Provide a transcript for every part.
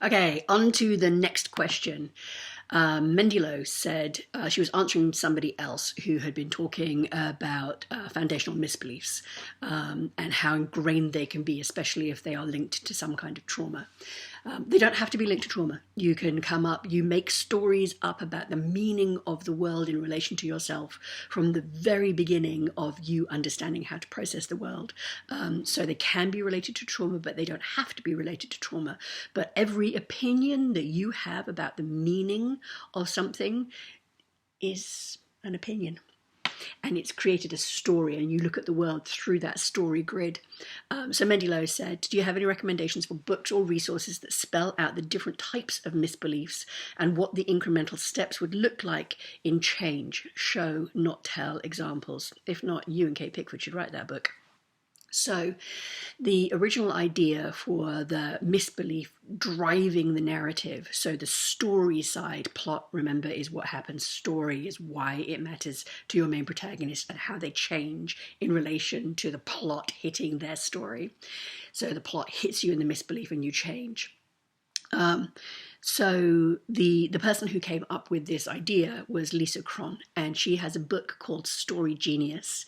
Okay, on to the next question. Mendi Lowe said she was answering somebody else who had been talking about foundational misbeliefs and how ingrained they can be, especially if they are linked to some kind of trauma. They don't have to be linked to trauma. You can you make stories up about the meaning of the world in relation to yourself from the very beginning of you understanding how to process the world. So they can be related to trauma, but they don't have to be related to trauma. But every opinion that you have about the meaning of something is an opinion. And it's created a story, and you look at the world through that story grid. So Mendi Lowe said, do you have any recommendations for books or resources that spell out the different types of misbeliefs and what the incremental steps would look like in change? Show, not tell examples. If not, you and Kate Pickford should write that book. So the original idea for the misbelief driving the narrative, so the story side, plot, remember, is what happens, story is why it matters to your main protagonist and how they change in relation to the plot hitting their story. So the plot hits you in the misbelief and you change. So the person who came up with this idea was Lisa Cron, and she has a book called Story Genius.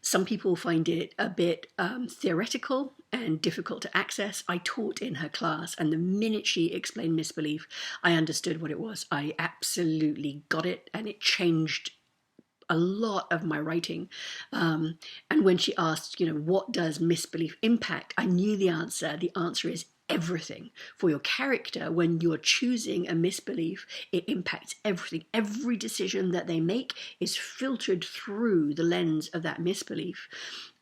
Some people find it a bit theoretical and difficult to access. I taught in her class, and the minute she explained misbelief, I understood what it was. I absolutely got it, and it changed a lot of my writing. And when she asked, what does misbelief impact? I knew the answer. The answer is everything. For your character, when you're choosing a misbelief, it impacts everything. Every decision that they make is filtered through the lens of that misbelief.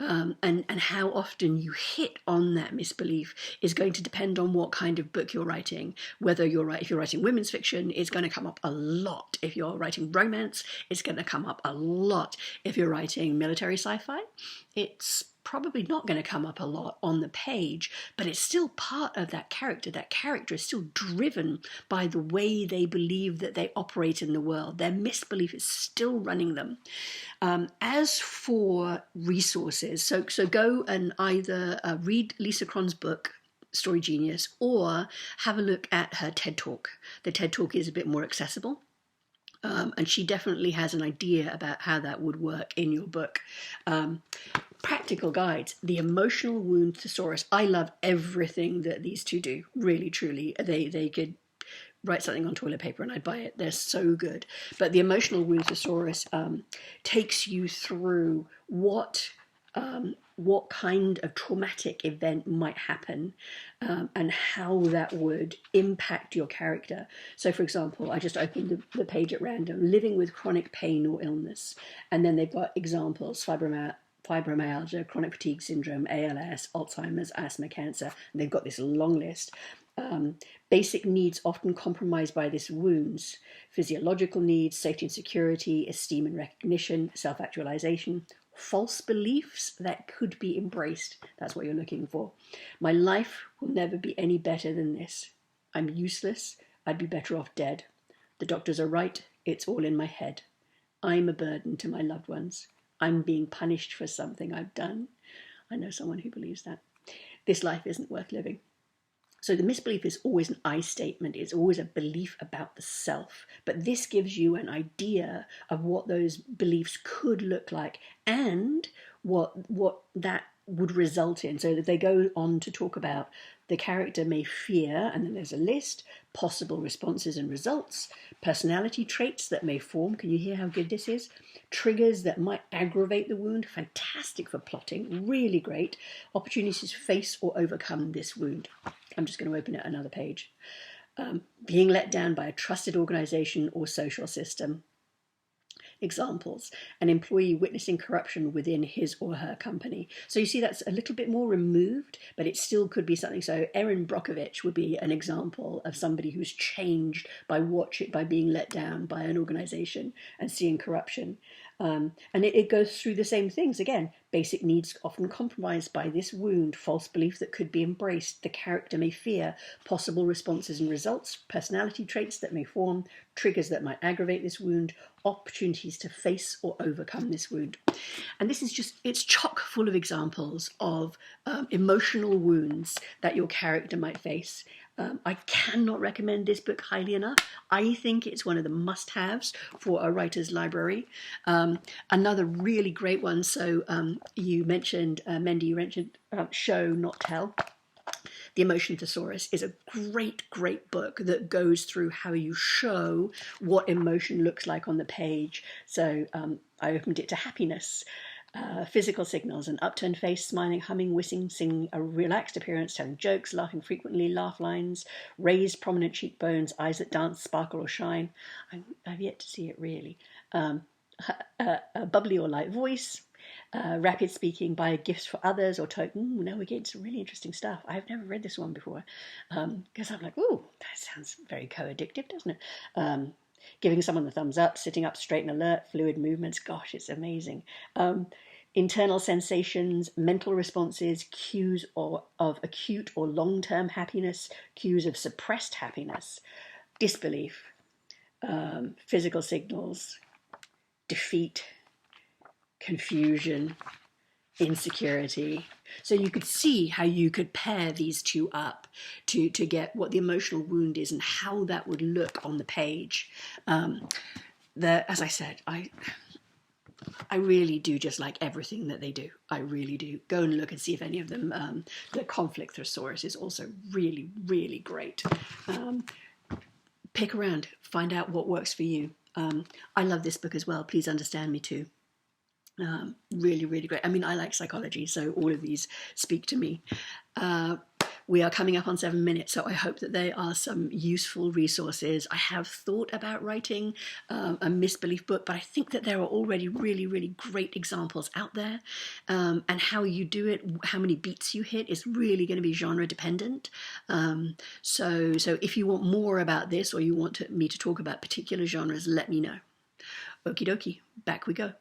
And how often you hit on that misbelief is going to depend on what kind of book you're writing. Whether if you're writing women's fiction, it's going to come up a lot. If you're writing romance, it's going to come up a lot. If you're writing military sci-fi, it's probably not going to come up a lot on the page, but it's still part of that character. That character is still driven by the way they believe that they operate in the world. Their misbelief is still running them. As for resources, so go and either read Lisa Cron's book, Story Genius, or have a look at her TED Talk. The TED Talk is a bit more accessible. And she definitely has an idea about how that would work in your book. Practical guides, the emotional wound thesaurus. I love everything that these two do, really, truly. They could write something on toilet paper and I'd buy it. They're so good. But the emotional wound thesaurus takes you through what kind of traumatic event might happen and how that would impact your character. So, for example, I just opened the page at random, living with chronic pain or illness. And then they've got examples, fibromyalgia, chronic fatigue syndrome, ALS, Alzheimer's, asthma, cancer. And they've got this long list. Basic needs often compromised by these wounds: physiological needs, safety and security, esteem and recognition, self-actualization, false beliefs that could be embraced. That's what you're looking for. My life will never be any better than this. I'm useless. I'd be better off dead. The doctors are right. It's all in my head. I'm a burden to my loved ones. I'm being punished for something I've done. I know someone who believes that. This life isn't worth living. So the misbelief is always an I statement. It's always a belief about the self. But this gives you an idea of what those beliefs could look like and what that would result in. So that they go on to talk about the character may fear, and then there's a list, possible responses and results, personality traits that may form. Can you hear how good this is? Triggers that might aggravate the wound. Fantastic for plotting. Really great. Opportunities to face or overcome this wound. I'm just going to open it another page. Being let down by a trusted organization or social system. Examples: an employee witnessing corruption within his or her company. So you see that's a little bit more removed, but it still could be something. So Erin Brockovich would be an example of somebody who's changed by being let down by an organization and seeing corruption. And it goes through the same things again. Basic needs often compromised by this wound, false belief that could be embraced. The character may fear possible responses and results, personality traits that may form, triggers that might aggravate this wound, opportunities to face or overcome this wound. And this is just, it's chock full of examples of emotional wounds that your character might face. I cannot recommend this book highly enough. I think it's one of the must-haves for a writer's library. Another really great one, so you mentioned, Mendi, you mentioned Show, Not Tell. The Emotion Thesaurus is a great, great book that goes through how you show what emotion looks like on the page. So I opened it to happiness. Physical signals: an upturned face, smiling, humming, whistling, singing, a relaxed appearance, telling jokes, laughing frequently, laugh lines, raised prominent cheekbones, eyes that dance, sparkle or shine. I've yet to see it really. A bubbly or light voice, rapid speaking, buy gifts for others or token. Now we're getting some really interesting stuff. I've never read this one before because I'm like, ooh, that sounds very co-addictive, doesn't it? Giving someone the thumbs up, sitting up straight and alert, fluid movements. Gosh, it's amazing. Internal sensations, mental responses, cues of acute or long-term happiness, cues of suppressed happiness, disbelief, physical signals, defeat, confusion, insecurity. So you could see how you could pair these two up to get what the emotional wound is and how that would look on the page. As I said, I really do just like everything that they do. I really do. Go and look and see if any of them, the conflict thesaurus is also really, really great. Pick around, find out what works for you. I love this book as well. Please understand me too. Really, really great. I mean, I like psychology, so all of these speak to me. We are coming up on 7 minutes, so I hope that there are some useful resources. I have thought about writing a misbelief book, but I think that there are already really, really great examples out there. And how you do it, how many beats you hit is really going to be genre dependent. So if you want more about this or you want me to talk about particular genres, let me know. Okie dokie, back we go.